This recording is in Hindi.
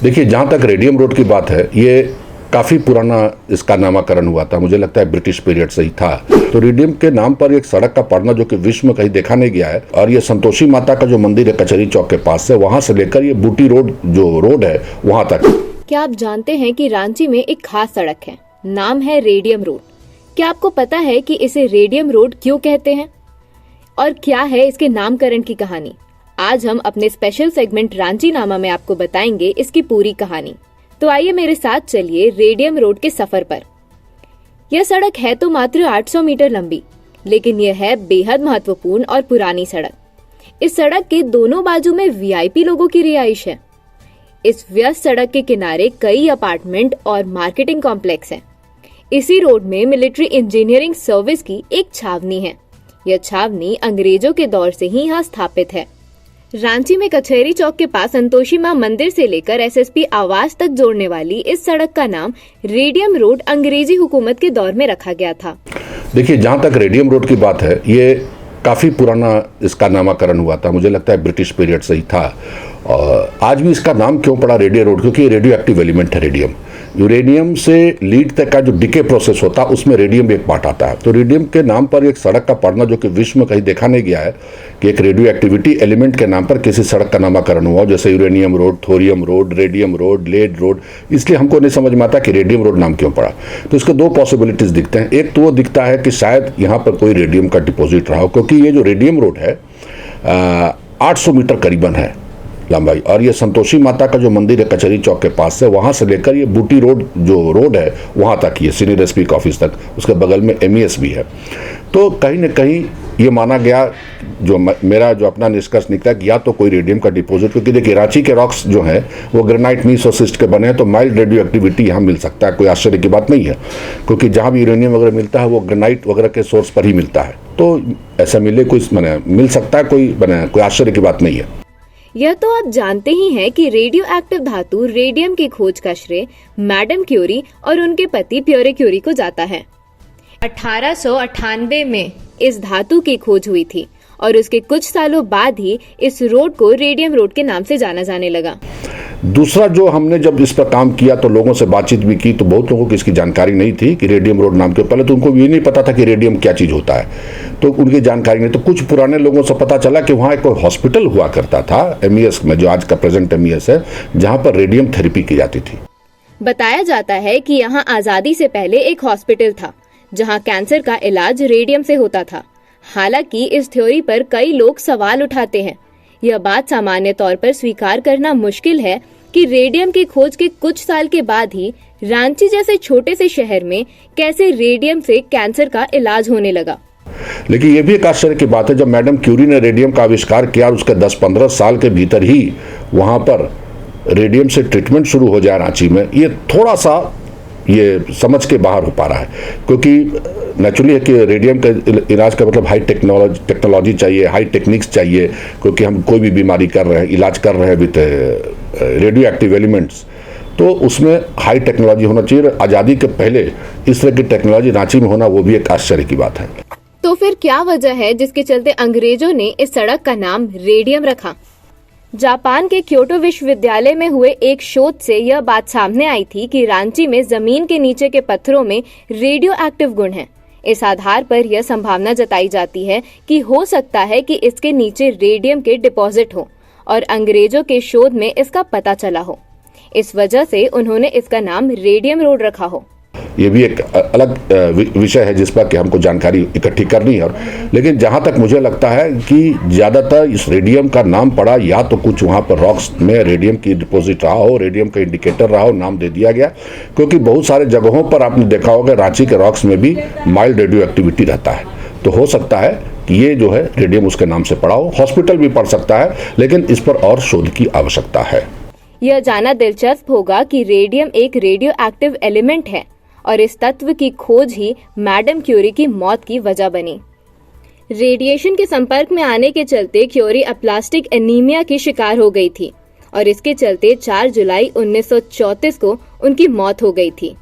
देखिए, जहाँ तक रेडियम रोड की बात है, ये काफ़ी पुराना इसका नामकरण हुआ था। मुझे लगता है ब्रिटिश पीरियड से ही था। तो रेडियम के नाम पर एक सड़क का पड़ना जो कि विश्व में कहीं देखा नहीं गया है, और ये संतोषी माता का जो मंदिर है कचहरी चौक के पास से, वहाँ से लेकर ये बूटी रोड जो रोड है वहाँ तक। क्या आप जानते हैं कि रांची में एक खास सड़क है, नाम है रेडियम रोड। क्या आपको पता है कि इसे रेडियम रोड क्यों कहते हैं और क्या है इसके नामकरण की कहानी? आज हम अपने स्पेशल सेगमेंट रांची नामा में आपको बताएंगे इसकी पूरी कहानी। तो आइए मेरे साथ चलिए रेडियम रोड के सफर पर। यह सड़क है तो मात्र 800 मीटर लंबी, लेकिन यह है बेहद महत्वपूर्ण और पुरानी सड़क। इस सड़क के दोनों बाजू में वीआईपी लोगों की रिहाइश है। इस व्यस्त सड़क के किनारे कई अपार्टमेंट और मार्केटिंग कॉम्प्लेक्स हैं। इसी रोड में मिलिट्री इंजीनियरिंग सर्विस की एक छावनी है। यह छावनी अंग्रेजों के दौर से ही यहाँ स्थापित है। रांची में कचहरी चौक के पास संतोषी मां मंदिर से लेकर एसएसपी आवास तक जोड़ने वाली इस सड़क का नाम रेडियम रोड अंग्रेजी हुकूमत के दौर में रखा गया था। देखिए, जहाँ तक रेडियम रोड की बात है, ये काफ़ी पुराना इसका नामकरण हुआ था। मुझे लगता है ब्रिटिश पीरियड से ही था। और आज भी इसका नाम क्यों पड़ा रेडियो रोड? क्योंकि ये रेडियो एक्टिव एलिमेंट है। रेडियम, यूरेनियम से लीड तक का जो डिके प्रोसेस होता है उसमें रेडियम एक पार्ट आता है। तो रेडियम के नाम पर एक सड़क का पड़ना जो कि विश्व में कहीं देखा नहीं गया है कि एक रेडियो एक्टिविटी एलिमेंट के नाम पर किसी सड़क का नामकरण हुआ, जैसे uranium road, thorium road, radium road, lead road. इसलिए हमको नहीं समझ में आता कि रेडियम रोड नाम क्यों पड़ा। तो इसके दो पॉसिबिलिटीज दिखते हैं। एक तो वो दिखता है कि शायद यहाँ पर कोई रेडियम का डिपोजिट रहा हो, क्योंकि ये जो रेडियम रोड है 800 मीटर करीबन है लंबाई, और ये संतोषी माता का जो मंदिर है कचहरी चौक के पास से, वहाँ से लेकर ये बूटी रोड जो रोड है वहाँ तक, ये सीनियर एसपी का ऑफिस तक, उसके बगल में एमईएस भी है। तो कहीं न कहीं ये माना गया, जो मेरा जो अपना निष्कर्ष निकला कि या तो कोई रेडियम का डिपोजिट, क्योंकि देखिए रांची के रॉक्स जो हैं वो ग्रेनाइट मीस और सिस्ट के बने हैं, तो माइल्ड रेडियो एक्टिविटी यहाँ मिल सकता है। कोई आश्चर्य की बात नहीं है, क्योंकि जहाँ भी यूरेनियम वगैरह मिलता है वो ग्रेनाइट वगैरह के सोर्स पर ही मिलता है। तो ऐसा मिल सकता है, कोई आश्चर्य की बात नहीं है। यह तो आप जानते ही हैं कि रेडियो एक्टिव धातु रेडियम की खोज का श्रेय मैडम क्यूरी और उनके पति प्योरे क्यूरी को जाता है। 1898 में इस धातु की खोज हुई थी और उसके कुछ सालों बाद ही इस रोड को रेडियम रोड के नाम से जाना जाने लगा। दूसरा, जो हमने जब इस पर काम किया तो लोगों से बातचीत भी की, तो बहुत लोगों को इसकी जानकारी नहीं थी कि रेडियम रोड नाम के। पहले तो उनको ये नहीं पता था कि रेडियम क्या चीज़ होता है, तो उनकी जानकारी नहीं। तो कुछ पुराने लोगों से पता चला कि वहाँ एक हॉस्पिटल हुआ करता था एमईएस में, जो आज का प्रेजेंट एमईएस है, जहाँ पर रेडियम थेरेपी की जाती थी। बताया जाता है कि यहाँ आजादी से पहले एक हॉस्पिटल था जहाँ कैंसर का इलाज रेडियम से होता था। हालांकि इस थ्योरी पर कई लोग सवाल उठाते हैं। यह बात सामान्य तौर पर स्वीकार करना मुश्किल है कि रेडियम की खोज के कुछ साल के बाद ही रांची जैसे छोटे से शहर में कैसे रेडियम से कैंसर का इलाज होने लगा। लेकिन यह भी एक आश्चर्य की बात है, जब मैडम क्यूरी ने रेडियम का आविष्कार किया, उसके 10-15 साल के भीतर ही वहां पर रेडियम से ट्रीटमेंट शुरू हो जाए रांची में, ये थोड़ा सा ये समझ के बाहर हो पा रहा है। क्योंकि नेचुरली है कि रेडियम का इलाज का मतलब हाई टेक्नोलॉजी चाहिए, हाई टेक्निक्स चाहिए, क्योंकि हम कोई भी बीमारी कर रहे हैं, इलाज कर रहे हैं विद रेडियो एक्टिव एलिमेंट्स, तो उसमें हाई टेक्नोलॉजी होना चाहिए। आज़ादी के पहले इस तरह की टेक्नोलॉजी रांची में होना, वो भी एक आश्चर्य की बात है। तो फिर क्या वजह है जिसके चलते अंग्रेजों ने इस सड़क का नाम रेडियम रखा? जापान के क्योटो विश्वविद्यालय में हुए एक शोध से यह बात सामने आई थी कि रांची में जमीन के नीचे के पत्थरों में रेडियो एक्टिव गुण हैं। इस आधार पर यह संभावना जताई जाती है कि हो सकता है कि इसके नीचे रेडियम के डिपॉजिट हो और अंग्रेजों के शोध में इसका पता चला हो। इस वजह से उन्होंने इसका नाम रेडियम रोड रखा हो। ये भी एक अलग विषय है जिस पर कि हमको जानकारी इकट्ठी करनी है। और लेकिन जहाँ तक मुझे लगता है कि ज़्यादातर इस रेडियम का नाम पड़ा, या तो कुछ वहाँ पर रॉक्स में रेडियम की डिपॉजिट रहा हो, रेडियम का इंडिकेटर रहा हो, नाम दे दिया गया। क्योंकि बहुत सारे जगहों पर आपने देखा होगा रांची के रॉक्स में भी माइल्ड रेडियो एक्टिविटी रहता है। तो हो सकता है कि ये जो है रेडियम उसके नाम से पड़ा हो। हॉस्पिटल भी पड़ सकता है, लेकिन इस पर और शोध की आवश्यकता है। यह जानना दिलचस्प होगा कि रेडियम एक रेडियो एक्टिव एलिमेंट है और इस तत्व की खोज ही मैडम क्यूरी की मौत की वजह बनी। रेडिएशन के संपर्क में आने के चलते क्यूरी अप्लास्टिक एनीमिया की शिकार हो गई थी और इसके चलते 4 जुलाई 1934 को उनकी मौत हो गई थी।